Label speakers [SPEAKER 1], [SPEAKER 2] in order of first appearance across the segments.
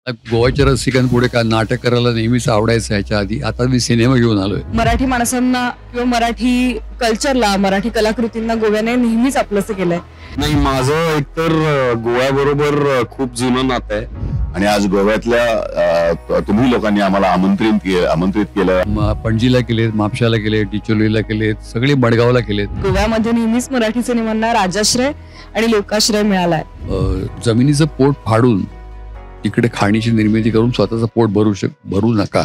[SPEAKER 1] गोव्याच्या रसिकांपुढे का नाटक करायला नेहमीच आवडायचं ह्याच्या आधी. आता मी सिनेमा घेऊन आलोय.
[SPEAKER 2] मराठी माणसांना किंवा मराठी कल्चरला, मराठी कलाकृतींना गोव्याने नेहमीच आपलंसं केलंय.
[SPEAKER 3] नाही, माझं एकतर गोव्याबरोबर खूप जुनं नातं आहे आणि आज गोव्यातल्या तुम्ही लोकांनी आम्हाला आमंत्रित केलं.
[SPEAKER 1] पणजीला केलेत, म्हापशाला केलेत, डिचोलीला केलेत, सगळे मडगावला केलेत.
[SPEAKER 2] गोव्यामध्ये नेहमीच मराठी सिनेमांना राजाश्रय आणि लोकाश्रय मिळालाय.
[SPEAKER 1] जमिनीचं पोट फाडून इकडे खाणीची निर्मिती करून स्वतःचं पोट भरू नका.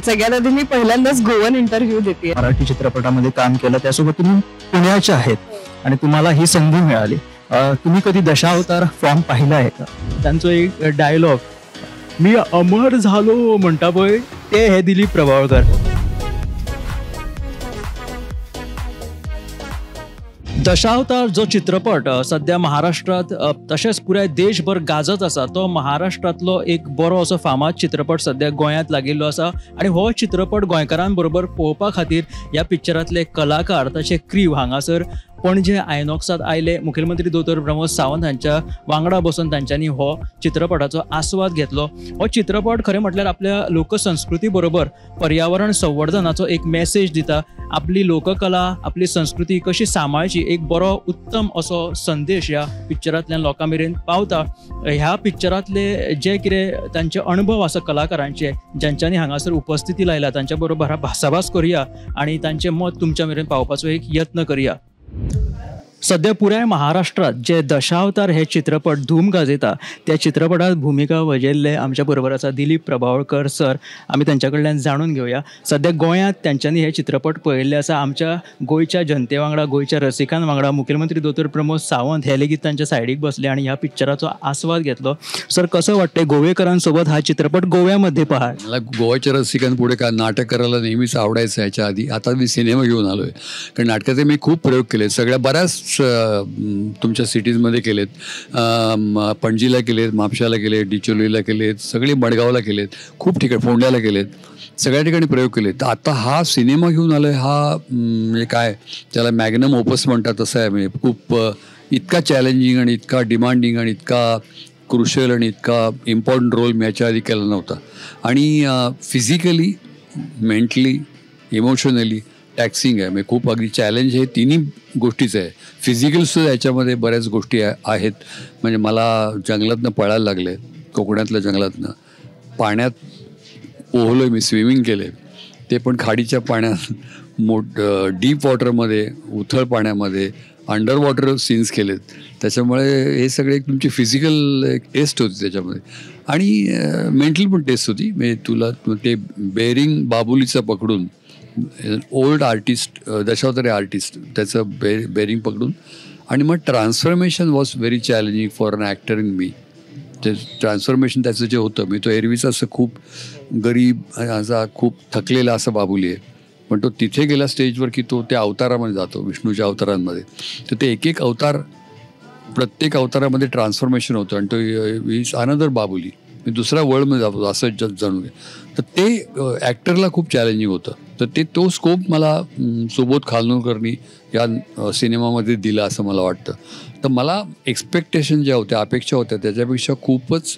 [SPEAKER 2] सगळ्यात आधी मी पहिल्यांदाच गोवन इंटरव्ह्यू देते.
[SPEAKER 4] मराठी चित्रपटामध्ये काम केलं, त्यासोबत तुम्ही पुण्याचे आहेत आणि तुम्हाला ही संधी मिळाली. तुम्ही कधी दशावतार फॉर्म पाहिला आहे का? त्यांचं एक डायलॉग, मी अमर झालो म्हणता पळय, ते हे दिलीप प्रभावळकर. दशावतार जो चित्रपट सध्या महाराष्ट्रात तशेंच पुराय देशभर गाजत आसा, तो महाराष्ट्रातलो एक बरो असो फामाद चित्रपट सध्या गोंयांत लागिल्लो आसा आणि हो चित्रपट गोंयकारांबरोबर पळोवपा खातीर ह्या पिक्चरांतले कलाकार ताचे क्रीव हांगासर पणजे आयनॉक्सात आयले. मुखेलमंत्री दोतोर प्रमोद सावंत हांच्या वांगडा बसून तांच्यांनी हो चित्रपटाचो आस्वाद घेतलो. हो चित्रपट खरें म्हटल्यार आपल्या लोकसंस्कृती बरोबर पर्यावरण संवर्धनाचो एक मेसेज दिता. आपली लोककला, आपली संस्कृती कशी सांबाळची एक बरो उत्तम असो संदेश ह्या पिक्चरांतल्यान लोकां मेरेन पावता. ह्या पिक्चरांतले जे कितें तांचे अनुभव आसा कलाकारांचे, ज्यांच्यांनी हांगासर उपस्थिती लायला, तांच्या बरोबर भासाभास करुया आणि तांचें मत तुमच्या मेरेन पावपाचो एक यत्न करुया. सध्या पुराय महाराष्ट्रात जे दशावतार हे चित्रपट धूम गाजयता, त्या चित्रपटात भूमिका वजेल्ले आमच्या बरोबर आसा दिलीप प्रभावळकर सर. आमी तांच्या कडल्यान जाणून घेवया सध्या गोंयांत त्यांच्यांनी हे चित्रपट पळयल्ले आसा. आमच्या गोंयच्या जनते वांगडा, गोंयच्या रसिकां वांगडा मुखेलमंत्री दोतोर प्रमोद सावंत हे लेगीत तांच्या सायडीक बसले आणि ह्या पिक्चराचो आस्वाद घेतलो. सर, कसं वाटतंय गोवेकरांसोबत हा चित्रपट गोव्यामध्ये पहा?
[SPEAKER 1] मला गोव्याच्या रसिकांपुढे का नाटक करायला नेहमीच आवडायचं ह्याच्या आधी. आता मी सिनेमा घेऊन आलोय. कारण नाटकाचे मी खूप प्रयोग केले, सगळ्या बऱ्याच तुमच्या सिटीजमध्ये केलेत. पणजीला केलेत, म्हापशाला केलेत, डिचोलीला केलेत, सगळे मडगावला केलेत, खूप ठिकाणी फोंड्याला केलेत, सगळ्या ठिकाणी प्रयोग केलेत. तर आता हा सिनेमा घेऊन आलोय, हा म्हणजे काय त्याला मॅग्नम ओपस म्हणतात तसं आहे. म्हणजे खूप इतका चॅलेंजिंग आणि इतका डिमांडिंग आणि इतका क्रुशियल आणि इतका इम्पॉर्टंट रोल मी याच्या आधी केला नव्हता. आणि फिजिकली, मेंटली, इमोशनली टॅक्सिंग आहे. म्हणजे खूप अगदी चॅलेंज हे तिन्ही गोष्टीचं आहे. फिजिकलसुद्धा याच्यामध्ये बऱ्याच गोष्टी आहेत. म्हणजे मला जंगलातनं पळायला लागले, कोकणातल्या जंगलातनं. पाण्यात पोहलोय मी, स्विमिंग केले, ते पण खाडीच्या पाण्यात, डीप वॉटरमध्ये, उथळ पाण्यामध्ये, अंडर वॉटर सीन्स केलेत. त्याच्यामुळे हे सगळे एक तुमची फिजिकल एक टेस्ट होती त्याच्यामध्ये आणि मेंटल पण टेस्ट होती. म्हणजे तुला ते बेरिंग बाबुलीचं पकडून, ओल्ड आर्टिस्ट, दशावतारी आर्टिस्ट, त्याचं बेरिंग पकडून, आणि मग transformation was very challenging for an actor in me. ते ट्रान्सफॉर्मेशन त्याचं जे होतं, मी तो एरवीचा असं खूप गरीब असा खूप थकलेला असा बाबुली आहे, पण तो तिथे गेला स्टेजवर की तो त्या अवतारामध्ये जातो, विष्णूच्या अवतारांमध्ये. तर ते एक एक अवतार, प्रत्येक अवतारामध्ये ट्रान्सफॉर्मेशन होतं आणि तो इज अनदर बाबुली, मी दुसऱ्या वर्ल्डमध्ये जातो असं जाणून घे. तर ते ॲक्टरला खूप चॅलेंजिंग होतं. तर तो स्कोप मला सुबोध खानोलकरनी या सिनेमामध्ये दिला असं मला वाटतं. तर मला एक्सपेक्टेशन ज्या होत्या, अपेक्षा होत्या, त्याच्यापेक्षा खूपच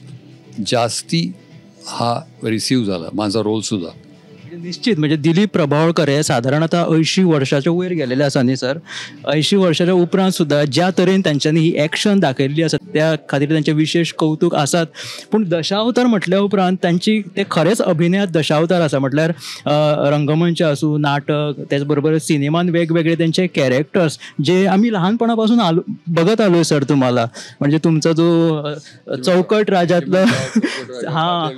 [SPEAKER 1] जास्ती हा रिसीव्ह झाला माझा रोलसुद्धा.
[SPEAKER 4] निश्चित, म्हणजे दिलीप प्रभावळकर हे साधारणतः 80 वर्षाच्या वयर गेलेले आसा न्ही सर. 80 वर्षाच्या उपरांत सुद्धा ज्या तरेन तांच्यांनी ही एक्शन दाखयल्ली आसा त्या खातीर तांचे विशेष कौतुक आसात. पूण दशावतार म्हटल्या उपरांत तांची ते खरेंच अभिनयात दशावतार आसा. म्हटल्यार रंगमंच आसूं, नाटक, त्याच बरोबर सिनेमान वेगवेगळे त्यांचे कॅरेक्टर्स जे आम्ही लहानपणापासून बघत आलोय सर तुम्हाला. म्हणजे तुमचा जो चौकट राजातलं हा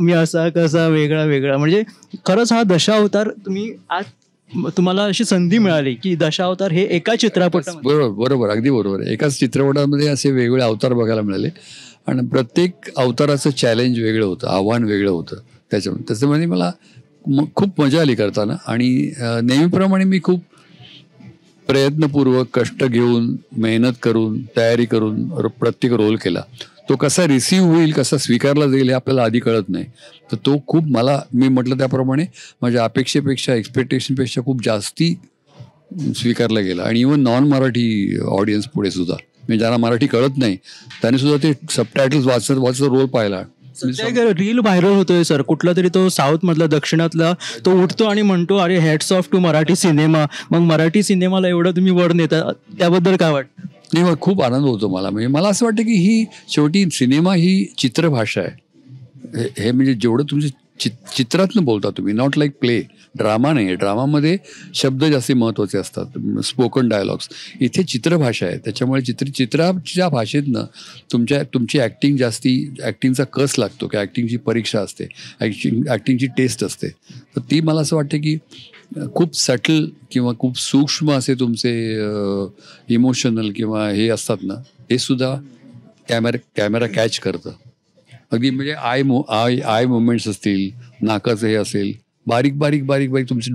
[SPEAKER 4] मी असा कसा वेगळा वेगळा, म्हणजे खरंच हा दशावतार तुम्ही आज तुम्हाला अशी संधी मिळाली की दशावतार हे एका चित्रपटात.
[SPEAKER 1] बरोबर, अगदी बरोबर. एकाच चित्रपटामध्ये असे वेगवेगळे अवतार बघायला मिळाले आणि प्रत्येक अवताराचं चॅलेंज वेगळं होतं, आव्हान वेगळं होतं. त्याच्यामध्ये मला खूप मजा आली करताना. आणि नेहमीप्रमाणे मी खूप प्रयत्नपूर्वक कष्ट घेऊन, मेहनत करून, तयारी करून प्रत्येक रोल केला. तो कसा रिसीव्ह होईल, कसा स्वीकारला जाईल हे आपल्याला आधी कळत नाही. तर तो खूप मला, मी म्हटलं त्याप्रमाणे, माझ्या अपेक्षेपेक्षा, एक्सपेक्टेशनपेक्षा खूप जास्ती स्वीकारला गेला. आणि इव्हन नॉन मराठी ऑडियन्स पुढे सुद्धा, म्हणजे ज्यांना मराठी कळत नाही त्यांनी सुद्धा ते सबटायटल्स वाचत रोल पाहिला.
[SPEAKER 4] रील व्हायरल होतोय सर, कुठला तरी तो साऊथ मधला दक्षिणातला तो उठतो आणि म्हणतो अरे hats off to Marathi cinema. मग मराठी सिनेमाला एवढं तुम्ही वर नेता, त्याबद्दल काय वाटतं?
[SPEAKER 1] नाही, मग खूप आनंद होतो मला. म्हणजे मला असं वाटतं की ही शेवटी सिनेमा ही चित्रभाषा आहे. हे म्हणजे जेवढं तुमचे चित्रातनं बोलता तुम्ही, नॉट लाईक प्ले. ड्रामा नाही आहे. ड्रामामध्ये शब्द जास्ती महत्त्वाचे असतात, स्पोकन डायलॉग्स. इथे चित्रभाषा आहे, त्याच्यामुळे चित्राच्या भाषेतनं तुमची ॲक्टिंग ॲक्टिंगचा कस लागतो, की ॲक्टिंगची परीक्षा असते, ॲक्टिंगची टेस्ट असते. तर ती मला असं वाटतं की खूप सटल किंवा खूप सूक्ष्म असे तुमचे इमोशनल किंवा हे असतात ना, हे सुद्धा कॅमेरा कॅच करतं. अगदी म्हणजे आय मुवमेंट्स असतील, नाकाचं हे असेल, बारीक बारीक बारीक बारीक तुमचे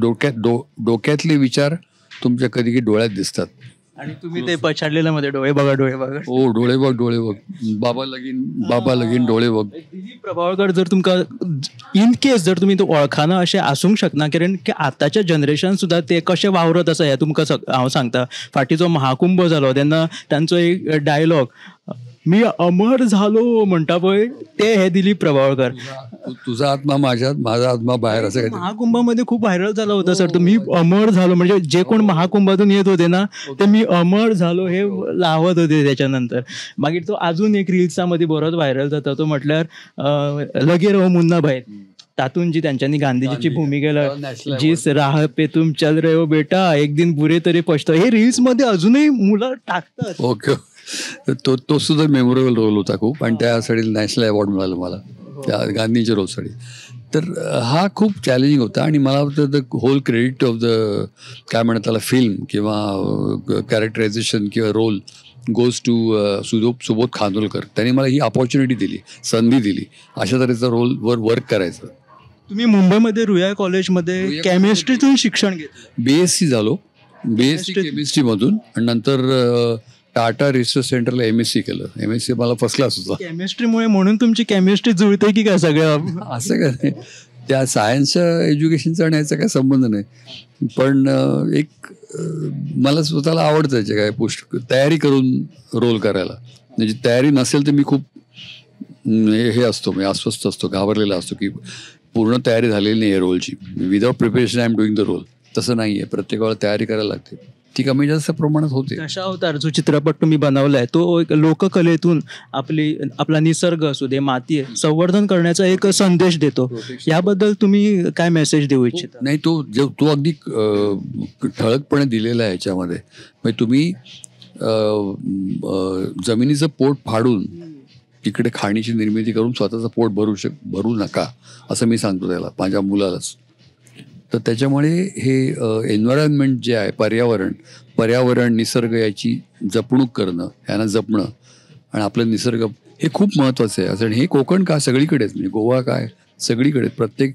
[SPEAKER 1] डोक्यातले विचार तुमच्या कधी डोळ्यात दिसतात.
[SPEAKER 4] आणि तुम्ही ते पछाडलेल्या मध्ये डोळे बघा
[SPEAKER 1] हो, डोळे बघ बाबा लगीन डोळे बघ.
[SPEAKER 4] दिलीप प्रभावळकर जर तुमका इन केस जर तुम्ही तो ओळखाना असे आसूंक शकना, कारण की आताच्या जनरेशन सुद्धा ते कसे वावरत असा हे तुमका हांव सांगता. फाटीचो महाकुंभ जालो तेन्ना तांचो एक डायलॉग मी अमर झालो म्हणटा पळय, ते हे दिलीप प्रभावळकर.
[SPEAKER 1] तुझा आत्मा माझ्यात, माझा आत्मा बाहेर, असं काय
[SPEAKER 4] महाकुंभामध्ये खूप व्हायरल झाला होता सर. तर मी अमर झालो म्हणजे जे कोण महाकुंभातून येत होते ना, ते मी अमर झालो हे लावत होते. त्याच्यानंतर मागीर तो अजून एक रील्सा मध्ये बरोच व्हायरल जाता, तो म्हटल्यार लगे रहो मुन्ना भाई. तातून जी त्यांच्यानी गांधीजीची भूमिकेला जिस राह पे तुम चल रहे हो बेटा एक दिन बुरे तरी पछतो, हे रील्स मध्ये अजूनही मुलं टाकतात.
[SPEAKER 1] ओके. तो सुद्धा मेमोरेबल रोल होता खूप, आणि त्यासाठी नॅशनल अवॉर्ड मिळाला मला त्या गांधीच्या रोलसाठी. तर हा खूप चॅलेंजिंग होता. आणि मला वाटतं the whole credit of the काय म्हणतात त्याला फिल्म किंवा कॅरेक्टरायझेशन किंवा role goes to Subodh Khanolkar. त्यांनी मला ही अपॉर्च्युनिटी दिली, संधी दिली अशा तऱ्हेचा रोलवर वर्क करायचं.
[SPEAKER 4] तुम्ही मुंबईमध्ये रुया कॉलेजमध्ये केमिस्ट्रीतून शिक्षण घेतलं?
[SPEAKER 1] BSc झालो, BSc केमिस्ट्रीमधून, आणि नंतर टाटा रिसर्च सेंटरला MSc केलं. MSc मला फर्स्ट क्लास होता.
[SPEAKER 4] केमिस्ट्रीमुळे म्हणून तुमची केमिस्ट्री जुळते की काय सगळं?
[SPEAKER 1] असं काय नाही, त्या सायन्सच्या एज्युकेशनचा आणि याचा काय संबंध नाही. पण एक मला स्वतःला आवडतं याचे काय तयारी करून रोल करायला. म्हणजे तयारी नसेल तर मी खूप हे असतो, मी अस्वस्थ असतो, घाबरलेला असतो की पूर्ण तयारी झालेली नाही आहे रोलची. Without preparation I am doing the role. तसं नाही आहे, प्रत्येक वेळा तयारी करायला लागते. ती कमी जास्त प्रमाणात होते.
[SPEAKER 4] दशावतार जो चित्रपट तुम्ही बनवलाय तो एक लोककलेतून आपला निसर्ग असू दे, माती संवर्धन करण्याचा एक संदेश देतो. याबद्दल तुम्ही काय मेसेज देऊ इच्छिता?
[SPEAKER 1] नाही, तो अगदी ठळकपणे दिलेला आहे याच्यामध्ये. म्हणजे तुम्ही जमिनीचं पोट फाडून तिकडे खाणीची निर्मिती करून स्वतःचं पोट भरू नका, असं मी सांगतो त्याला, माझ्या मुलालाच. तर त्याच्यामुळे हे एन्व्हायरमेंट जे आहे, पर्यावरण निसर्ग याची जपणूक करणं, यांना जपणं आणि आपलं निसर्ग हे खूप महत्त्वाचं आहे. असं हे कोकण का सगळीकडेच, म्हणजे गोवा काय सगळीकडे, प्रत्येक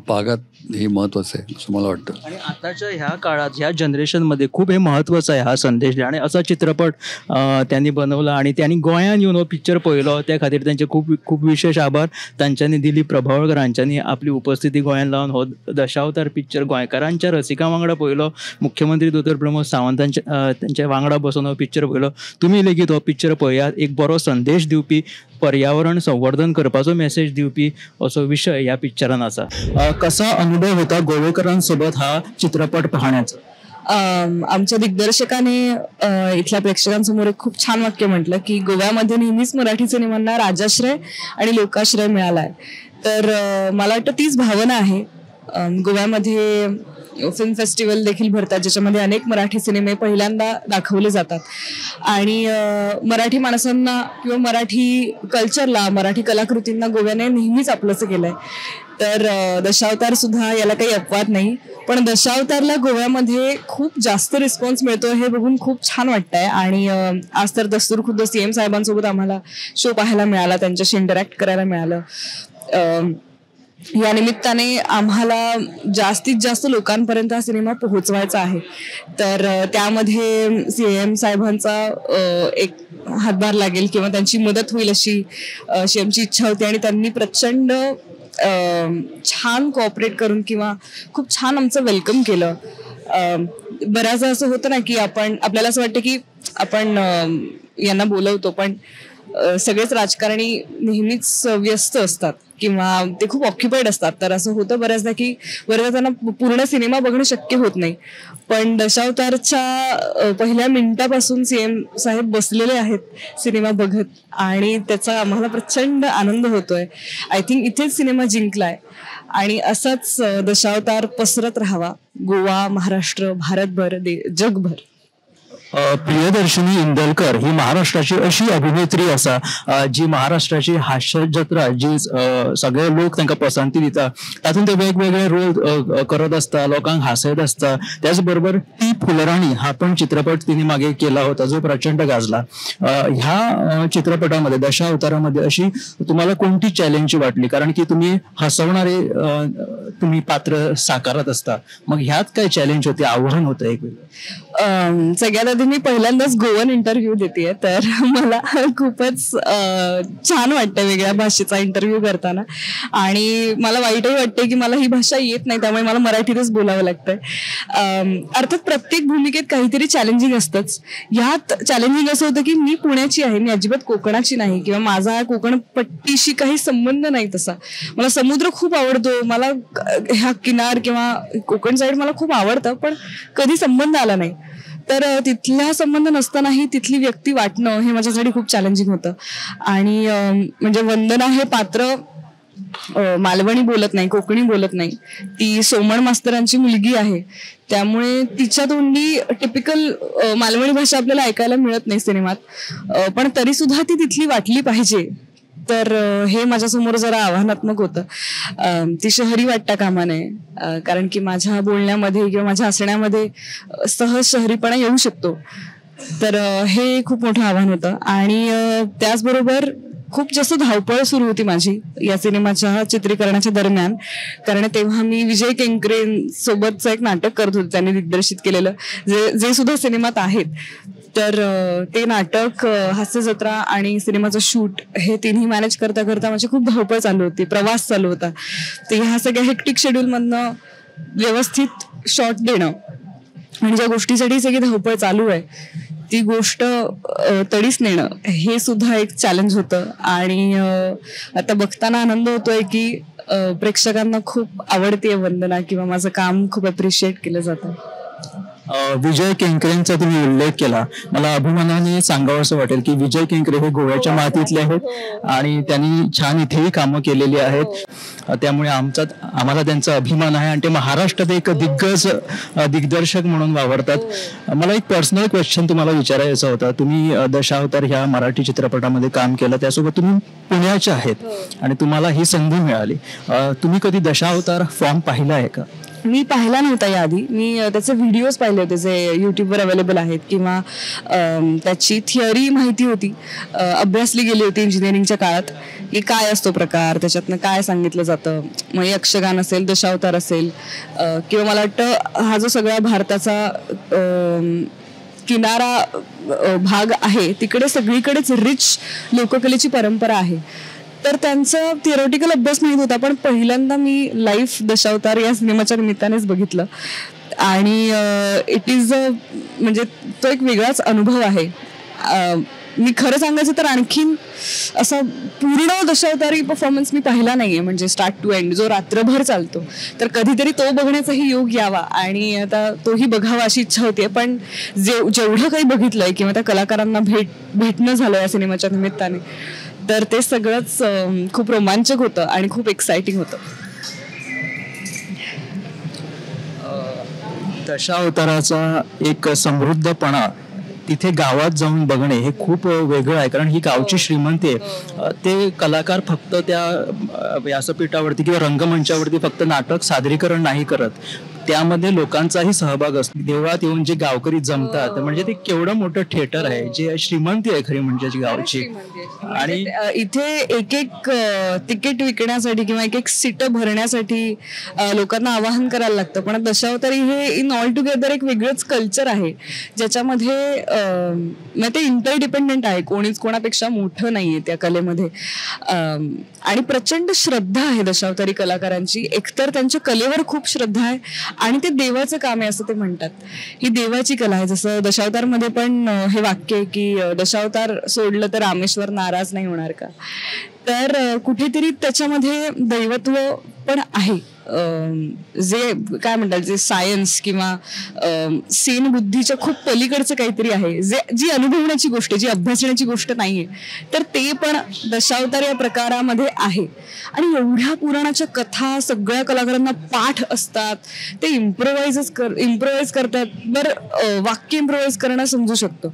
[SPEAKER 1] भागात हे महत्त्वाचं आहे असं मला वाटतं.
[SPEAKER 4] आणि आताच्या ह्या काळात ह्या जनरेशनमध्ये खूप हे महत्त्वाचं आहे हा संदेश. आणि असा चित्रपट त्यांनी बनवला आणि त्यांनी गोंयान येऊन हो पिक्चर पळयलो, त्या खातीर त्यांचे खूप खूप विशेष आभार. तांच्यांनी दिलीप प्रभावळकर हांच्यांनी आपली उपस्थिती गोंयान लावन हो दशावतार पिक्चर गोंयकारांच्या रसिकां वांगडा पळयलो. मुख्यमंत्री दोतोर प्रमोद सावंतांच्या त्यांच्या वांगडा बसून हो पिक्चर पळयलो. तुमी लेगीत हो पिक्चर पळयात. एक बरो संदेश दिवपी, पर्यावरण संवर्धन करपाचो मेसेज दिवपी असो विषय ह्या पिक्चरान आसा. कसा अनुभव होता गोवेकरांसोबत हा चित्रपट पाहण्याचा?
[SPEAKER 2] आमच्या दिग्दर्शकाने इथल्या प्रेक्षकांसमोर एक खूप छान वाक्य म्हटलं की गोव्यामध्ये नेहमीच मराठी सिनेमांना राजाश्रय आणि लोकाश्रय मिळालाय. तर मला वाटतं तीच भावना आहे. गोव्यामध्ये फिल्म फेस्टिवल देखील भरतात ज्याच्यामध्ये अनेक मराठी सिनेमे पहिल्यांदा दाखवले जातात. आणि मराठी माणसांना किंवा मराठी कल्चरला, मराठी कलाकृतींना गोव्याने नेहमीच आपलंसं केलंय. तर दशावतार सुद्धा याला काही अपवाद नाही. पण दशावतारला गोव्यामध्ये खूप जास्त रिस्पॉन्स मिळतो हे बघून खूप छान वाटतंय. आणि आज तर दस्तूर खुद्द CM साहेबांसोबत आम्हाला शो पाहायला मिळाला, त्यांच्याशी इंटरॅक्ट करायला मिळालं. या निमित्ताने आम्हाला जास्तीत जास्त लोकांपर्यंत हा सिनेमा पोहोचवायचा आहे. तर त्यामध्ये CM साहेबांचा एक हातभार लागेल किंवा त्यांची मदत होईल अशी आमची इच्छा होती. आणि त्यांनी प्रचंड छान कोऑपरेट करून किंवा खूप छान आमचं वेलकम केलं. बऱ्याचदा असं होतं ना की आपल्याला असं वाटतं की आपण यांना बोलवतो पण सगळेच राजकारणी नेहमीच व्यस्त असतात किंवा ते खूप ऑक्युपाईड असतात. तर असं होतं बऱ्याचदा की बऱ्याचदा त्यांना पूर्ण सिनेमा बघणं शक्य होत नाही. पण दशावतारच्या पहिल्या मिनिटापासून सीएम साहेब बसलेले आहेत सिनेमा बघत आणि त्याचा आम्हाला प्रचंड आनंद होतोय. आय थिंक इथेच सिनेमा जिंकलाय आणि असाच दशावतार पसरत राहावा गोवा, महाराष्ट्र, भारतभर, जगभर.
[SPEAKER 4] प्रियदर्शनी इंदलकर ही महाराष्ट्राची अशी अभिनेत्री असा जी महाराष्ट्राची हास्य जत्रा जी सगळे लोक तांकां पसंती दिता तातूंत ते वेगवेगळे रोल करत असता, लोकांक हासयत असता. त्याचबरोबर ती फुलराणी हा पण चित्रपट तिने मागे केला होता जो प्रचंड गाजला. ह्या चित्रपटामध्ये दशावतारामध्ये अशी तुम्हाला कोणती चॅलेंज वाटली? कारण की तुम्ही हसवणारे तुम्ही पात्र साकारत असता, मग ह्यात काय चॅलेंज होते, आव्हान होतं एक वेगळं?
[SPEAKER 2] सगळ्यात आधी मी पहिल्यांदाच गोवन इंटरव्ह्यू देतेय, तर मला खूपच छान वाटतं वेगळ्या भाषेचा इंटरव्ह्यू करताना. आणि मला वाईटही वाटते की मला ही भाषा येत नाही, त्यामुळे मला मराठीतच बोलावं लागतंय. अर्थात प्रत्येक भूमिकेत काहीतरी चॅलेंजिंग असतंच. ह्यात चॅलेंजिंग असं होतं की मी पुण्याची आहे, मी अजिबात कोकणाची नाही किंवा माझा कोकण पट्टीशी काही संबंध नाही. तसा मला समुद्र खूप आवडतो, मला ह्या किनार किंवा कोकण साईड मला खूप आवडतं, पण कधी संबंध आला नाही. तर तिथला संबंध नसतानाही तिथली व्यक्ती वाटणं हे माझ्यासाठी खूप चॅलेंजिंग होतं. आणि म्हणजे वंदना हे पात्र मालवणी बोलत नाही, कोकणी बोलत नाही. ती सोमण मास्तरांची मुलगी आहे, त्यामुळे तिच्या तोंडी टिपिकल मालवणी भाषा आपल्याला ऐकायला मिळत नाही सिनेमात. पण तरी सुद्धा ती तिथली वाटली पाहिजे. तर हे माझ्यासमोर जरा आव्हानात्मक होतं. ती शहरी वाटता कामा नये, कारण की माझ्या बोलण्यामध्ये किंवा माझ्या हसण्यामध्ये सहज शहरीपणा येऊ शकतो. तर हे खूप मोठं आव्हान होतं. आणि त्याचबरोबर खूप जास्त धावपळ सुरू होती माझी या सिनेमाच्या चित्रीकरणाच्या दरम्यान, कारण तेव्हा मी विजय केंकरेंसोबतचं एक नाटक करत होते, त्यांनी दिग्दर्शित केलेलं, जे सुद्धा सिनेमात आहेत. तर ते नाटक, हास्य जत्रा आणि सिनेमाचं शूट हे तिन्ही मॅनेज करता करता माझी खूप धावपळ चालू होती, प्रवास चालू होता. तर ह्या सगळ्या हेक्टिक शेड्यूलमधनं व्यवस्थित शॉट देणं आणि ज्या गोष्टीसाठी सगळी धावपळ चालू आहे ती गोष्ट तडीस नेणं हे सुद्धा एक चॅलेंज होतं. आणि आता बघताना आनंद होतोय की प्रेक्षकांना खूप आवडतीये वंदना किंवा माझं काम खूप अप्रिशिएट केलं जातं.
[SPEAKER 4] विजय केंकरेंचा तुम्ही उल्लेख केला, मला अभिमानाने सांगावं असं वाटेल की विजय केंकरे हे गोव्याच्या मातीतले आहेत आणि त्यांनी छान इथेही कामं केलेली आहेत. त्यामुळे आम्हाला त्यांचा अभिमान आहे आणि ते महाराष्ट्रात एक दिग्दर्शक म्हणून वावरतात. मला एक पर्सनल क्वेश्चन तुम्हाला विचारायचा होता. तुम्ही दशावतार ह्या मराठी चित्रपटामध्ये काम केलं, त्यासोबत तुम्ही पुण्याचे आहेत आणि तुम्हाला ही संधी मिळाली. तुम्ही कधी दशावतार फॉर्म पाहिला आहे का?
[SPEAKER 2] मी पाहिला नव्हता याआधी. मी त्याचे व्हिडिओज पाहिले होते जे युट्यूबवर अवेलेबल आहेत, किंवा त्याची थिअरी माहिती होती, अभ्यासली गेली होती इंजिनिअरिंगच्या काळात की काय असतो प्रकार, त्याच्यातनं काय सांगितलं जातं. मग यक्षगान असेल, दशावतार असेल, किंवा मला वाटतं हा जो सगळा भारताचा किनारा भाग आहे तिकडे सगळीकडेच रिच लोककलेची परंपरा आहे. तर त्यांचा थिअरॉटिकल अभ्यास माहीत होता, पण पहिल्यांदा मी लाईव्ह दशावतार या सिनेमाच्या निमित्तानेच बघितलं आणि इट इज म्हणजे तो एक वेगळाच अनुभव आहे. मी खरं सांगायचं तर आणखीन असा पूर्ण दशावतारी परफॉर्मन्स मी पाहिला नाहीये, म्हणजे स्टार्ट टू एंड जो रात्रभर चालतो. तर कधीतरी तो बघण्याचाही योग यावा आणि आता तोही बघावा अशी इच्छा होतीये. पण जेवढं काही बघितलंय किंवा त्या कलाकारांना भेटणं झालं या सिनेमाच्या निमित्ताने, तर ते सगळंच खूप रोमांचक होतं आणि खूप एक्साइटिंग होतं.
[SPEAKER 4] दशावताराचा एक समृद्धपणा तिथे गावात जाऊन बघणे हे खूप वेगळं आहे, कारण ही गावची श्रीमंती आहे. ते कलाकार फक्त त्या व्यासपीठावरती किंवा रंगमंचावरती फक्त नाटक सादरीकरण नाही करत, त्यामध्ये लोकांचाही सहभाग असतो. देवळात येऊन जे गावकरी जमतात, म्हणजे ते केवढं मोठं थिएटर आहे, जे श्रीमंती आहे खरी म्हणजे गावची. आणि
[SPEAKER 2] इथे एक एक तिकीट विकण्यासाठी किंवा एक एक सीट भरण्यासाठी लोकांना आवाहन करायला लागतं. पण दशावतारी हे इन ऑल टुगेदर एक वेगळंच कल्चर आहे, ज्याच्यामध्ये ते इंटरडिपेंडंट आहे, कोणीच कोणापेक्षा मोठं नाहीये त्या कलेमध्ये. आणि प्रचंड श्रद्धा आहे दशावतारी कलाकारांची. एकतर त्यांच्या कलेवर खूप श्रद्धा आहे आणि ते देवाचं काम आहे असं ते म्हणतात. ही देवाची कला आहे. जसं दशावतारमध्ये पण हे वाक्य आहे की दशावतार सोडलं तर रामेश्वर नाराज नाही होणार का. तर कुठेतरी त्याच्यामध्ये दैवत्व पण आहे. जे काय म्हणतात, जे सायन्स किंवा सेन बुद्धीच्या खूप पलीकडचं काहीतरी आहे, जी अनुभवण्याची गोष्ट, जी अभ्यासण्याची गोष्ट नाहीये, तर ते पण दशावतार या प्रकारामध्ये आहे. आणि एवढ्या पुराणाच्या कथा सगळ्या कलाकारांना पाठ असतात, ते इम्प्रोवाइज करतात. बरं, वाक्य इम्प्रोवाइज करणं समजू शकतो,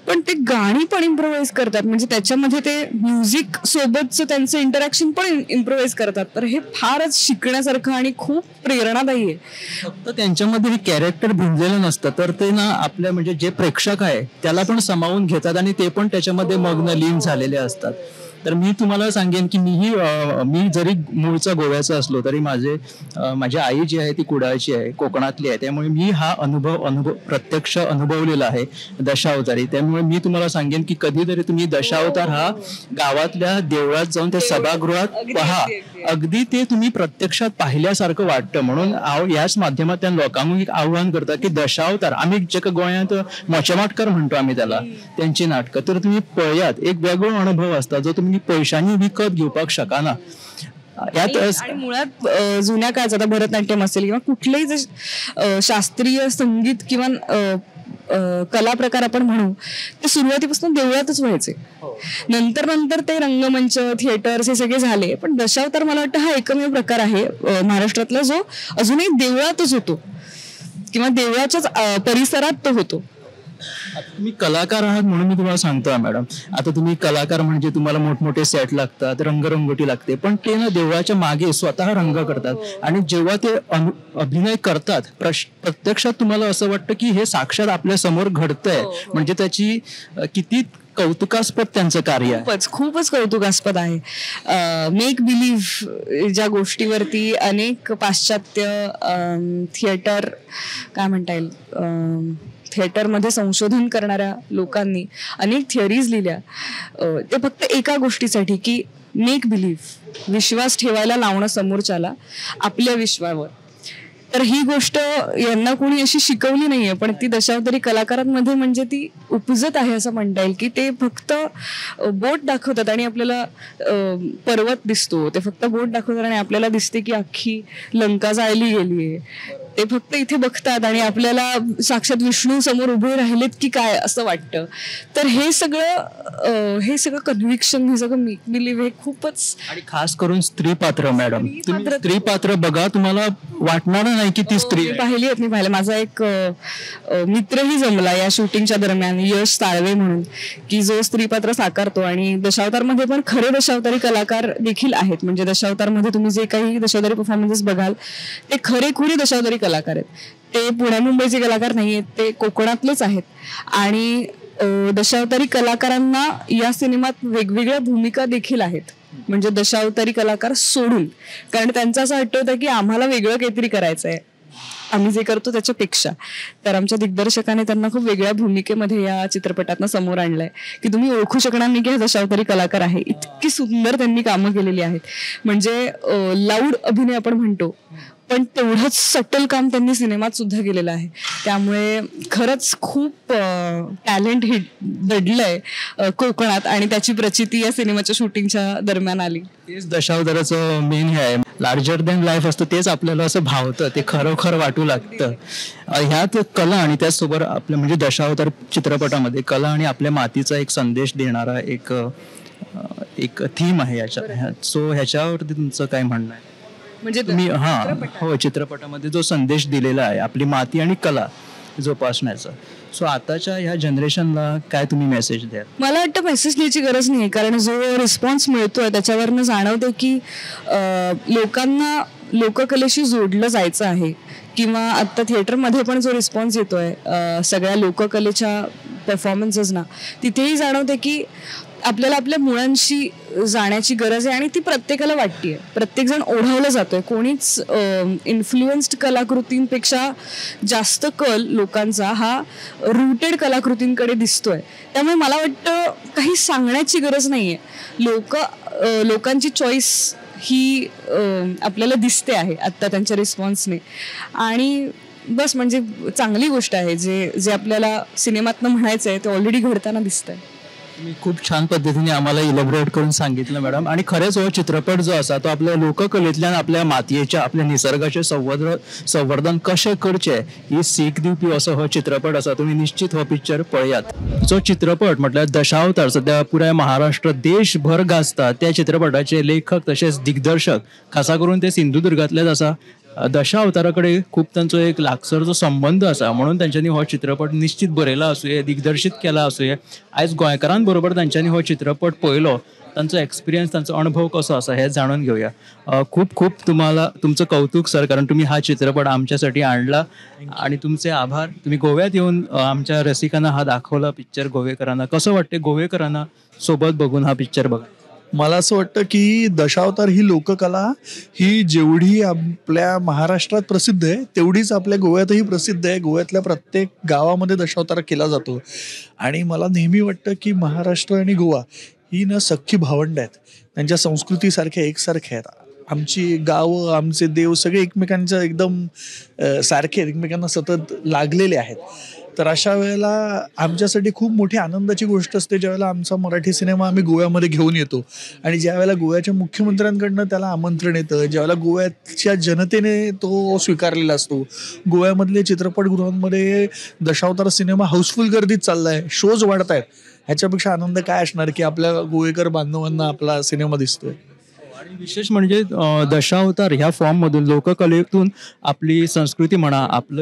[SPEAKER 2] पण ते गाणी पण इम्प्रोवाइज करतात. म्हणजे त्याच्यामध्ये ते म्युझिक सोबतचं त्यांचं इंटरॅक्शन पण इम्प्रोवाइज करतात. तर हे फारच शिकण्यासारखं आणि खूप प्रेरणादायी आहे.
[SPEAKER 4] फक्त त्यांच्यामध्ये हे कॅरेक्टर भिनलेलं नसतं, तर ते ना आपल्या म्हणजे जे प्रेक्षक आहे त्याला पण सामावून घेतात आणि ते पण त्याच्यामध्ये मग्न लीन झालेले असतात. तर मी तुम्हाला सांगेन की मी जरी मूळचा गोव्याचा असलो तरी माझी आई जी आहे ती कुडाळची आहे, कोकणातली आहे. त्यामुळे मी हा अनुभव प्रत्यक्ष अनुभवलेला आहे दशावतारी. त्यामुळे मी तुम्हाला सांगेन की कधीतरी तुम्ही दशावतार हा गावातल्या देवळात जाऊन त्या सभागृहात पहा. अगदी ते तुम्ही प्रत्यक्षात पाहिल्यासारखं वाटतं. म्हणून याच माध्यमात त्या लोकांना एक आव्हान करतात की दशावतार, आम्ही जे गोंयांत मोचमाटकर म्हणतो आम्ही त्याला, त्यांची नाटकं तर तुम्ही पळयात. एक वेगळो अनुभव असता जो तुम्ही पैशांनी विकत घेवपाक शकना.
[SPEAKER 2] आणि मुळात जुन्या काळात आता भरतनाट्यम असेल किंवा कुठलेही जे शास्त्रीय संगीत किंवा कला प्रकार आपण म्हणू, ते सुरुवातीपासून देवळातच व्हायचे. नंतर ते रंगमंच, थिएटर्स हे सगळे झाले. पण दशावतार मला वाटतं हा एकमेव प्रकार आहे महाराष्ट्रातला जो अजूनही देवळातच होतो किंवा देवळाच्याच परिसरात तो होतो.
[SPEAKER 4] तुम्ही कलाकार आहात म्हणून मी तुम्हाला सांगतोय मॅडम, आता तुम्ही कलाकार म्हणजे तुम्हाला मोठमोठे सेट लागतात, रंगरंगोटी लागते, पण ते ना देवळाच्या मागे स्वतः रंग करतात. आणि जेव्हा ते अभिनय करतात प्रत्यक्षात तुम्हाला असं वाटतं की हे साक्षात आपल्या समोर घडतंय. म्हणजे त्याची किती कौतुकास्पद त्यांचं कार्य आहे.
[SPEAKER 2] खूपच कौतुकास्पद आहे. मेक बिलीव्ह ज्या गोष्टीवरती अनेक पाश्चात्य थिएटर काय म्हणता येईल, थिएटरमध्ये संशोधन करणाऱ्या लोकांनी अनेक थिअरीज लिहिल्या. ते फक्त एका गोष्टीसाठी की मेक बिलीव्ह, विश्वास ठेवायला लावणं समोरच्याला आपल्या विश्वावर. तर ही गोष्ट यांना कोणी अशी शिकवली नाहीये, पण ती दशावतारी कलाकारांमध्ये म्हणजे ती उपजत आहे असं म्हणता येईल. की ते फक्त बोट दाखवतात आणि आपल्याला पर्वत दिसतो, ते फक्त बोट दाखवतात आणि आपल्याला दिसते की अख्खी लंका जाळली गेलीये. ते फक्त इथे बघतात आणि आपल्याला साक्षात विष्णू समोर उभे राहिलेत की काय असं वाटतं. तर हे सगळं कन्व्हिक्शन, हे सगळं मेक बिलीव्ह हे खूपच.
[SPEAKER 4] आणि खास करून स्त्री पात्र मॅडम, तुम्ही स्त्री पात्र बघा, तुम्हाला वाटणार नाही की ती स्त्री
[SPEAKER 2] पाहिली आहेत. मी पाहिलं, माझा एक मित्रही जमला या शूटिंगच्या दरम्यान, यश साळवे म्हणून, की जो स्त्री पात्र साकारतो. आणि दशावतारमध्ये पण खरे दशावतारी कलाकार देखील आहेत. म्हणजे दशावतारमध्ये तुम्ही जे काही दशावतारी परफॉर्मन्सेस बघाल ते खरेखुरी दशावतारी कलाकार आहेत. ते पुणे मुंबईचे कलाकार नाही आहेत, ते कोकणातलेच आहेत. आणि दशावतारी कलाकारांना या सिनेमात वेगवेगळ्या भूमिका देखील आहेत. म्हणजे दशावतारी कलाकार सोडून, कारण त्यांचं असं वाटतं की आम्हाला वेगळं काहीतरी करायचं आहे आम्ही जे करतो त्याच्यापेक्षा. तर आमच्या दिग्दर्शकाने त्यांना खूप वेगळ्या भूमिकेमध्ये या चित्रपटातनं समोर आणलंय की तुम्ही ओळखू शकणार नाही की हे दशावतारी कलाकार आहे. इतकी सुंदर त्यांनी कामं केलेली आहेत. म्हणजे लाऊड अभिनय आपण म्हणतो, पण तेवढंच सटल काम त्यांनी सिनेमात सुद्धा केलेलं आहे. त्यामुळे खरंच खूप टॅलेंट हे दडलंय कोकणात आणि त्याची प्रचिती या सिनेमाच्या शूटिंगच्या दरम्यान आली.
[SPEAKER 4] तेच दशावताराचं मेन हे आहे, लार्जर दॅन लाईफ असतं, तेच आपल्याला असं भावतं, ते खरोखर वाटू लागतं. ह्यात कला आणि त्याचसोबत आपल्या म्हणजे दशावतार चित्रपटामध्ये कला आणि आपल्या मातीचा एक संदेश देणारा एक थीम आहे याच्या. सो ह्याच्यावरती तुमचं काय म्हणणं आहे?
[SPEAKER 2] म्हणजे
[SPEAKER 4] तुम्ही चित्रपटामध्ये जो संदेश दिलेला आहे आपली माती आणि कला जोपासण्याचा, सो आताच्या ह्या जनरेशनला काय तुम्ही मेसेज द्या?
[SPEAKER 2] मला वाटतं मेसेज द्यायची गरज नाही, कारण जो रिस्पॉन्स मिळतोय त्याच्यावरनं जाणवतं की लोकांना लोककलेशी जोडलं जायचं आहे. किंवा आता थिएटरमध्ये पण जो रिस्पॉन्स येतोय सगळ्या लोककलेच्या परफॉर्मन्सेसना, तिथेही जाणवते की आपल्याला आपल्या मुळांशी जाण्याची गरज आहे. आणि ती प्रत्येकाला वाटतेय, प्रत्येक जण ओढावलं जातोय. कोणीच इन्फ्लुएन्स्ड कलाकृतींपेक्षा जास्त कल लोकांचा हा रूटेड कलाकृतींकडे दिसतोय. त्यामुळे मला वाटतं काही सांगण्याची गरज नाहीये. लोकांची चॉईस ही आपल्याला दिसते आहे आत्ता त्यांच्या रिस्पॉन्सने. आणि बस म्हणजे चांगली गोष्ट आहे. जे आपल्याला सिनेमातनं म्हणायचं आहे ते ऑलरेडी घडताना दिसतंय.
[SPEAKER 4] तुम्ही खूप छान पद्धतीने आम्हाला इलॅबोरेट करून सांगितलं मॅडम. आणि खरेच हो चित्रपट जो असा तो आपल्या लोककलेतल्यान आपल्या मातयेच्या आपल्या निसर्गाचे संवर्धन कशें करचें ही सीख दिवपी असो हो चित्रपट आसा. तुम्ही निश्चित हो पिक्चर पळयात. जो चित्रपट म्हटल्यार दशावतार सध्या पुराय महाराष्ट्र देशभर गाजता. त्या चित्रपटाचे लेखक तशेंच दिग्दर्शक खासा करून ते सिंधुदुर्गांतलेच आसा. दशावतारा कडेन खूब तांचो एक लागसरचो संबंध आसा म्हणून तांच्यांनी हो चित्रपट निश्चित बरयला आसूये, दिग्दर्शीत केला आसूये. आयज गोंयकारां बरोबर तांच्यांनी हो चित्रपट पळयलो, तांचो एक्सपिरियन्स तांचो अनुभव कसो आसा हे जाणून घेवया. खूप खूप तुम्हाला तुमचं कौतुक सर, कारण तुम्ही हा चित्रपट आमच्यासाठी आणला आणि तुमचे आभार. तुम्ही गोव्यात येऊन आमच्या रसिकांना हा दाखवला पिक्चर गोवेकरांना. कसं वाटते गोवेकरांना सोबत बघून हा पिक्चर बघा?
[SPEAKER 5] मला असं वाटतं की दशावतार ही लोककला ही जेवढी आपल्या महाराष्ट्रात प्रसिद्ध आहे तेवढीच आपल्या गोव्यातही प्रसिद्ध आहे. गोव्यातल्या प्रत्येक गावामध्ये दशावतार केला जातो. आणि मला नेहमी वाटतं की महाराष्ट्र आणि गोवा ही ना सख्खी भावंड आहेत. त्यांच्या संस्कृतीसारख्या एकसारख्या आहेत. आमची गावं, आमचे देव सगळे एकमेकांच्या एकदम सारखे एकमेकांना सतत लागलेले आहेत. तर अशा वेळेला आमच्यासाठी खूप मोठी आनंदाची गोष्ट असते ज्यावेळेला आमचा मराठी सिनेमा आम्ही गोव्यामध्ये घेऊन येतो. आणि ज्यावेळेला गोव्याच्या मुख्यमंत्र्यांकडनं त्याला आमंत्रण येतं, ज्यावेळेला गोव्याच्या जनतेने तो स्वीकारलेला असतो. गोव्यामधले चित्रपटगृहांमध्ये दशावतार सिनेमा हाऊसफुल गर्दीत चाललाय, शोज वाढत आहेत. ह्याच्यापेक्षा आनंद काय असणार की आपल्या गोवेकर बांधवांना आपला सिनेमा दिसतोय.
[SPEAKER 4] आणि विशेष म्हणजे दशावतार ह्या फॉर्ममधून लोककलेतून आपली संस्कृती म्हणा,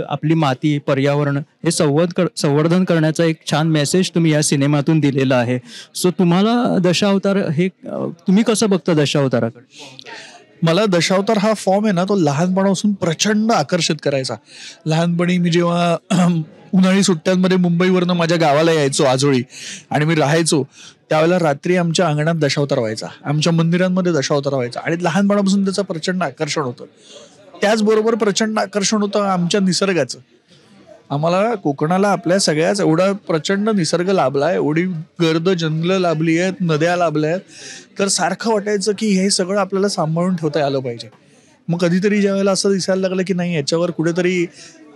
[SPEAKER 4] आपली माती, पर्यावरण हे संवर्धन करण्याचा एक छान मेसेज तुम्ही या सिनेमातून दिलेला आहे. सो तुम्हाला दशावतार हे तुम्ही कसं बघता दशावताराकडे?
[SPEAKER 5] मला दशावतार हा फॉर्म आहे ना तो लहानपणापासून प्रचंड आकर्षित करायचा. लहानपणी मी जेव्हा उन्हाळी सुट्ट्यांमध्ये मुंबईवरनं माझ्या गावाला यायचो आजोळी आणि मी राहायचो त्यावेळेला रात्री आमच्या अंगणात दशावतार व्हायचा, आमच्या मंदिरांमध्ये दशावतार व्हायचा. आणि लहानपणापासून त्याचं प्रचंड आकर्षण होतं. त्याचबरोबर प्रचंड आकर्षण होतं आमच्या निसर्गाचं. आम्हाला कोकणाला आपल्या सगळ्याच एवढा प्रचंड निसर्ग लाभला आहे, एवढी गर्द जंगलं लाभली आहेत, नद्या लाभल्या आहेत. तर सारखं वाटायचं की हे सगळं आपल्याला सांभाळून ठेवता आलं पाहिजे. मग कधीतरी ज्या वेळेला असं दिसायला लागलं की नाही याच्यावर कुठेतरी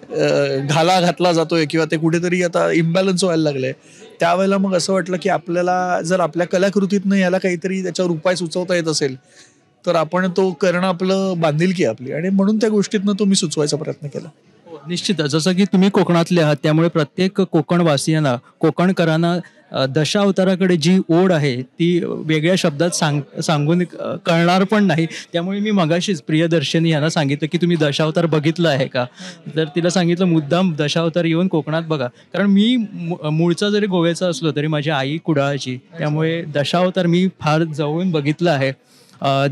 [SPEAKER 5] घाला घातला जातोय किंवा ते कुठेतरी आता इम्बॅलन्स व्हायला लागलंय, त्यावेळेला मग असं वाटलं की आपल्याला जर आपल्या कलाकृतीतनं याला काहीतरी त्याच्यावर उपाय सुचवता येत असेल तर आपण तो करणं आपलं बांधिलकी आपली. आणि म्हणून त्या गोष्टीतनं तो मी सुचवायचा प्रयत्न केला.
[SPEAKER 4] निश्चितच. जसं की तुम्ही कोकणातले आहात त्यामुळे प्रत्येक कोकणवासियांना, कोकणकरांना दशावताराकडे जी ओढ आहे ती वेगळ्या शब्दात सांगून कळणार पण नाही. त्यामुळे मी मगाशीच प्रियदर्शनी यांना सांगितलं की तुम्ही दशावतार बघितलं आहे का, तर तिला सांगितलं मुद्दाम दशावतार येऊन कोकणात बघा. कारण मी मूळचा जरी गोव्याचा असलो तरी माझी आई कुडाळची, त्यामुळे दशावतार मी फार जवळून बघितलं आहे.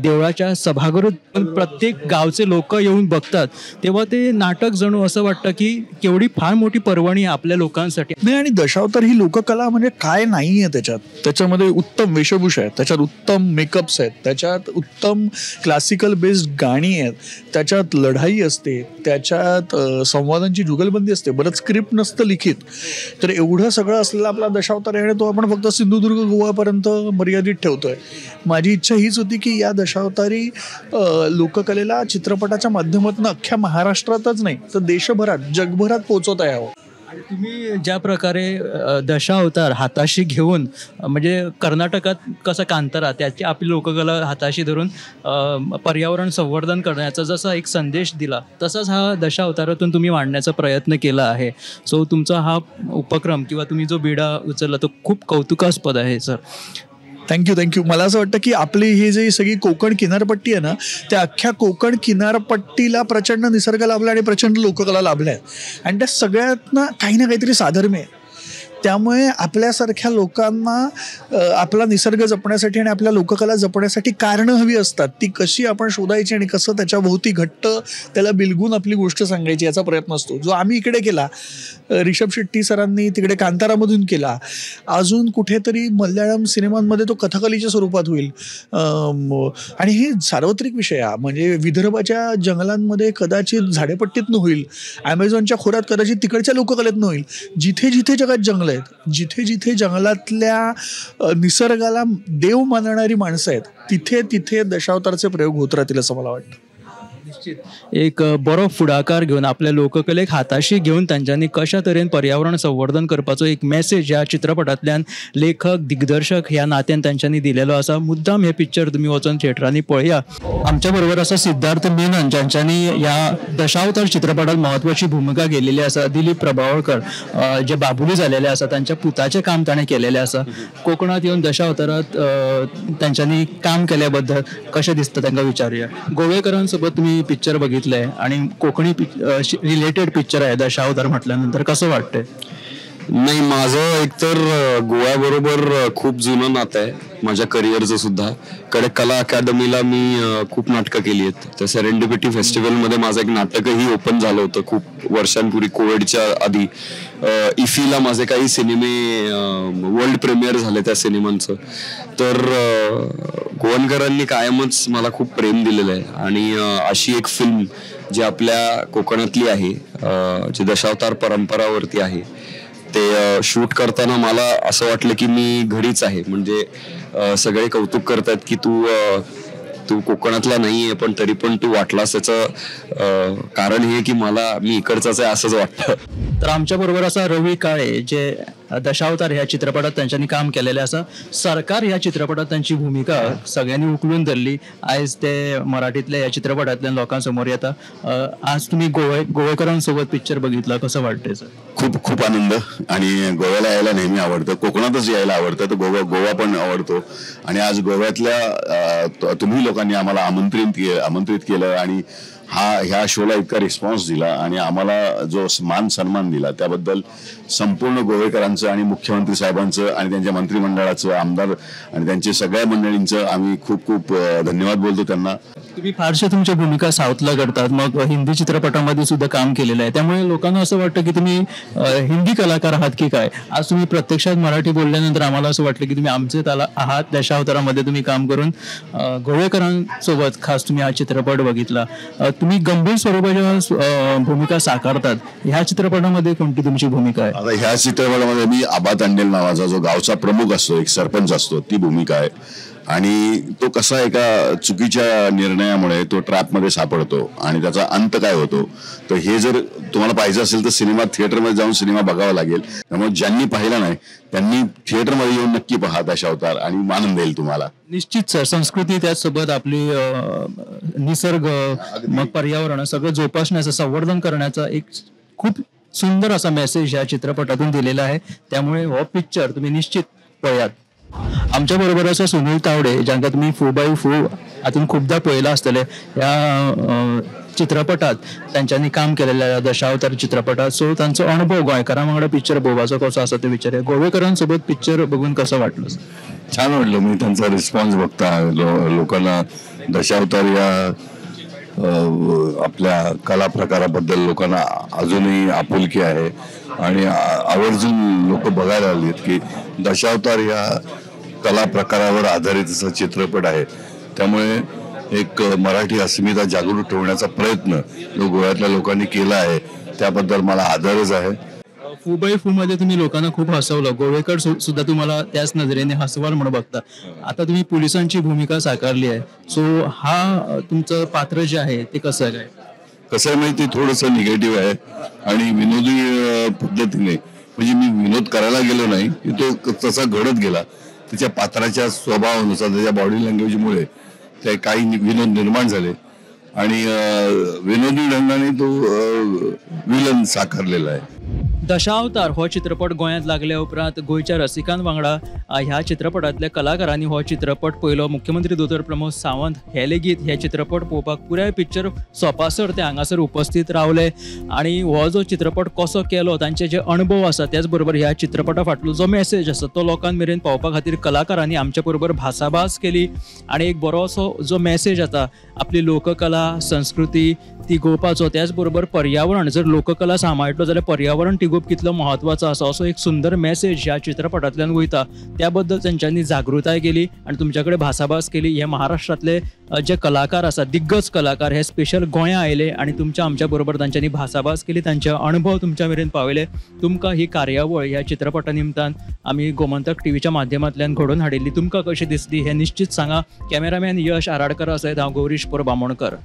[SPEAKER 4] देवळाच्या सभागृहात प्रत्येक गावचे लोक येऊन बघतात तेव्हा ते नाटक जणू असं वाटतं की केवढी फार मोठी पर्वणी आपल्या लोकांसाठी.
[SPEAKER 5] नाही, आणि दशावतार ही लोककला म्हणजे काय नाही आहे त्याच्यामध्ये उत्तम वेशभूषा आहेत, त्याच्यात उत्तम मेकअप्स आहेत, त्याच्यात उत्तम क्लासिकल बेस्ड गाणी आहेत, त्याच्यात लढाई असते, त्याच्यात संवादांची जुगलबंदी असते, बरंच स्क्रिप्ट नसतं लिखित. तर एवढं सगळं असलेला आपला दशावतार आहे आणि तो आपण फक्त सिंधुदुर्ग गोवापर्यंत मर्यादित ठेवतोय. माझी इच्छा हीच होती की या दशावतारी लोककलेला चित्रपटाच्या माध्यमातून अख्ख्या महाराष्ट्रातच नाही तर देशभरात, जगभरात पोहोचवता यावं.
[SPEAKER 4] आणि तुम्ही ज्या प्रकारे दशावतार हाताशी घेऊन म्हणजे कर्नाटकात कसं कांतारा त्याची आपली लोककला हाताशी धरून पर्यावरण संवर्धन करण्याचा जसा एक संदेश दिला तसाच हा दशावतारातून तुम्ही मांडण्याचा प्रयत्न केला आहे. सो तुमचा हा उपक्रम किंवा तुम्ही जो बिडा उचलला तो खूप कौतुकास्पद आहे सर.
[SPEAKER 5] थँक्यू. मला असं वाटतं की आपली ही जी सगळी कोकण किनारपट्टी आहे ना त्या अख्ख्या कोकण किनारपट्टीला प्रचंड निसर्ग लाभला आणि प्रचंड लोककला लाभल्या आहेत आणि त्या सगळ्यातनं काही ना काहीतरी साधर्म्य आहे. त्यामुळे आपल्यासारख्या लोकांना आपला निसर्ग जपण्यासाठी आणि आपल्या लोककला जपण्यासाठी कारणं हवी असतात. ती कशी आपण शोधायची आणि कसं त्याच्याभोवती घट्ट त्याला बिलगून आपली गोष्ट सांगायची याचा प्रयत्न असतो, जो आम्ही इकडे केला. रिषभ शेट्टी सरांनी तिकडे कांतारामधून केला, अजून कुठेतरी मल्याळम सिनेमांमध्ये तो कथकलीच्या स्वरूपात होईल. आणि हे सार्वत्रिक विषय आहे, म्हणजे विदर्भाच्या जंगलांमध्ये कदाचित झाडेपट्टीतनं होईल, ॲमेझॉनच्या खोऱ्यात कदाचित तिकडच्या लोककलेतनं होईल. जिथे जिथे जगात जंगल आहेत, जिथे जिथे जंगलातल्या निसर्गाला देव मानणारी माणसं आहेत, तिथे तिथे दशावतारचे प्रयोग होत राहतील असं मला वाटतं.
[SPEAKER 4] एक बरो फुडाकार घेवन आपल्या लोककलेक हाताशी घेवन तांच्यांनी कशा तरेन पर्यावरण संवर्धन करपाचो एक मेसेज ह्या चित्रपटांतल्यान लेखक दिग्दर्शक ह्या नात्यान तांच्यांनी दिलेलो आसा. मुद्दाम हे पिक्चर तुम्ही वचून थिएटरांनी पळया. आमच्या बरोबर आसा सिद्धार्थ मेनन, ज्यांच्यांनी ह्या दशावतार चित्रपटात महत्वाची भूमिका केलेली आसा. दिलीप प्रभावळकर जे बाबुली झालेले आसा, तांच्या पुताचें काम ताणें केलेलें आसा. कोकणात येवन दशावतारात तांच्यांनी काम केल्या बद्दल कशें दिसता तांकां विचारुया. गोवेकरां सोबत तुम्ही पिक्चर बघितलंय आणि कोकणी रिलेटेड पिक्चर आहे दशावतार म्हटल्यानंतर कसं वाटतंय?
[SPEAKER 3] नाही, माझं एकतर गोव्याबरोबर खूप जुनं नातं आहे माझ्या करिअरचं सुद्धा. कडे कला अकादमीला मी खूप नाटकं केली आहेत. त्या सेरेंडिपिटी फेस्टिवलमध्ये माझं एक नाटकही ओपन झालं होतं खूप वर्षांपूर्वी, कोविडच्या आधी. इफीला माझे काही सिनेमे वर्ल्ड प्रीमियर झाले त्या सिनेमांचं. तर गोवनकरांनी कायमच मला खूप प्रेम दिलेलं आहे. आणि अशी एक फिल्म जी आपल्या कोकणातली आहे, जी दशावतार परंपरावरती आहे, ते शूट करताना मला असं वाटलं की मी घरीच आहे. म्हणजे सगळे कौतुक करतात की तू कोकणातला नाहीये, पण तरी पण तू वाटलास. त्याचं कारण हे की मी इकडचाच आहे असंच वाटतं.
[SPEAKER 4] तर आमच्या बरोबर असा रवी काळे, जे दशावतार ह्या चित्रपटात त्यांच्यानी काम केलेले असा. सरकार ह्या चित्रपटात त्यांची भूमिका सगळ्यांनी उकलून धरली. आज ते मराठीतल्या या चित्रपटातल्या लोकांसमोर येता. आज तुम्ही गोवेकरांसोबत पिक्चर बघितला, कसं वाटतंय सर?
[SPEAKER 3] खूप खूप आनंद. आणि गोव्याला यायला नेहमी आवडतं, कोकणातच यायला आवडतं, तर गोवा पण आवडतो. आणि आज गोव्यातल्या तुम्ही लोकांनी आम्हाला आमंत्रित केलं आणि ह्या शोला इतका रिस्पॉन्स दिला आणि आम्हाला जो मान सन्मान दिला, त्याबद्दल संपूर्ण गोवेकरांचं आणि मुख्यमंत्री साहेबांचं आणि त्यांच्या मंत्रिमंडळाचं, आमदार आणि त्यांच्या सगळ्या मंडळींचं आम्ही खूप खूप धन्यवाद बोलतो त्यांना.
[SPEAKER 4] तुम्ही फारशा तुमच्या भूमिका साऊथला करतात, मग हिंदी चित्रपटामध्ये सुद्धा काम केलेलं आहे, त्यामुळे लोकांना असं वाटतं की तुम्ही हिंदी कलाकार आहात की काय. आज तुम्ही प्रत्यक्षात मराठी बोलल्यानंतर आम्हाला असं वाटलं की तुम्ही आमचे आहात. दशावतारामध्ये तुम्ही काम करून गोवेकरांसोबत खास तुम्ही हा चित्रपट बघितला. तुम्ही गंभीर स्वरूपाच्या भूमिका साकारतात. ह्या चित्रपटामध्ये कोणती तुमची भूमिका आहे?
[SPEAKER 3] आता ह्या चित्रपटामध्ये मी आबा तांडेल नावाचा जो गावचा प्रमुख असतो, एक सरपंच असतो, ती भूमिका आहे. आणि तो कसा एका चुकीच्या निर्णयामुळे तो ट्रॅपमध्ये सापडतो आणि त्याचा अंत काय होतो. तर हे जर तुम्हाला पाहिजे असेल तर थिएटरमध्ये जाऊन सिनेमा बघावा लागेल. त्यामुळे ज्यांनी पाहिला नाही त्यांनी थिएटरमध्ये येऊन नक्की पहा दशावतार, आणि आनंद येईल तुम्हाला.
[SPEAKER 4] निश्चित सर. संस्कृती त्याचसोबत आपली निसर्ग, मग पर्यावरण सगळं जोपासण्याचं, संवर्धन करण्याचा एक खूप सुंदर असा मेसेज या चित्रपटातून दिलेला आहे. त्यामुळे हा पिक्चर तुम्ही निश्चित पळयात. आमच्या बरोबर असं सुनील तावडे, ज्यांका तुम्ही 4x4 हातून खूपदा पळयला आसतले. ह्या चित्रपटात त्यांच्यानी काम केलेल्या दशावतार चित्रपटात. सो त्यांचा अनुभव गोंयकारां वांगडा पिक्चर पळोवपाचो कसो आसा ते विचारूया. गोवेकरांसोबत पिक्चर बघून कसं वाटलं?
[SPEAKER 3] छान वाटलं. मी त्यांचा रिस्पॉन्स बघता लोकांना दशावतार या आपल्या कला प्रकाराबद्दल लोकांना अजूनही आपुलकी आहे आणि आवर्जून लोक बघायला आलेत की दशावतार या कला प्रकारावर आधारित असा चित्रपट आहे. त्यामुळे एक मराठी अस्मिता जागृत ठेवण्याचा प्रयत्न जो गोव्यातल्या लोकांनी केला आहे त्याबद्दल मला आदरच आहे.
[SPEAKER 4] 4x4 मध्ये तुम्ही लोकांना खूप हसवलं. गोवेकर सुद्धा तुम्हाला त्याच नजरेने हसवाल म्हणून बघता. आता तुम्ही पोलिसांची भूमिका साकारली आहे. सो हा तुमचं पात्र जे आहे ते कसं आहे?
[SPEAKER 3] कसं आहे माहिती, थोडंसं निगेटिव्ह आहे आणि विनोदी पद्धतीने, म्हणजे मी विनोद करायला गेलो नाही, तो तसा घडत गेला. त्याच्या पात्राच्या स्वभावानुसार, त्याच्या बॉडी लँग्वेजमुळे ते काही विनोद निर्माण झाले आणि विनोदी ढंगाने तो विलन साकारलेला आहे.
[SPEAKER 4] दशावतार हो चित्रपट गोंयांत लागल्या उपरांत गोंयच्या रसिकां वांगडा ह्या चित्रपटांतल्या कलाकारांनी हो चित्रपट पळयलो. मुख्यमंत्री दोतोर प्रमोद सावंत हे लेगीत हे चित्रपट पळोवपाक पुराय पिक्चर सोंपासर ते हांगासर उपस्थित रावले आणि हो जो चित्रपट कसो केलो, तांचे जे अनुभव आसा, त्याच बरोबर ह्या चित्रपटा फाटलो जो मेसेज आसा तो लोकां मेरेन पावपा खातीर कलाकारांनी आमच्या बरोबर भासाभास केली आणि एक बरोसो जो मेसेज आसा आपली लोककला संस्कृती तिगोवपाचो, त्याच बरोबर पर्यावरण, जर लोककला सांबाळटलो जाल्यार पर्यावरण तिगोवपाचो घेवप कितलो म्हत्वाचो आसा असो एक सुंदर मेसेज ह्या चित्रपटांतल्यान वयता. त्या बद्दल तांच्यांनी जागृताय केली आनी तुमच्या कडेन भासाभास केली. हे महाराष्ट्रांतले जे कलाकार आसा, दिग्गज कलाकार, हे स्पेशल गोंया आयले आनी आमच्या बरोबर तांच्यांनी भासाभास केली, तांचे अनुभव तुमच्या मेरेन पावयले. तुमकां ही कार्यावळ ह्या चित्रपटा निमतान आमी गोमंतक टीव्हीच्या माध्यमांतल्यान घडोवन हाडिल्ली तुमकां कशी दिसली हें निश्चित सांगा. कॅमेरामॅन यश आराडकर आसत, हांव गौरीश बामोणकर.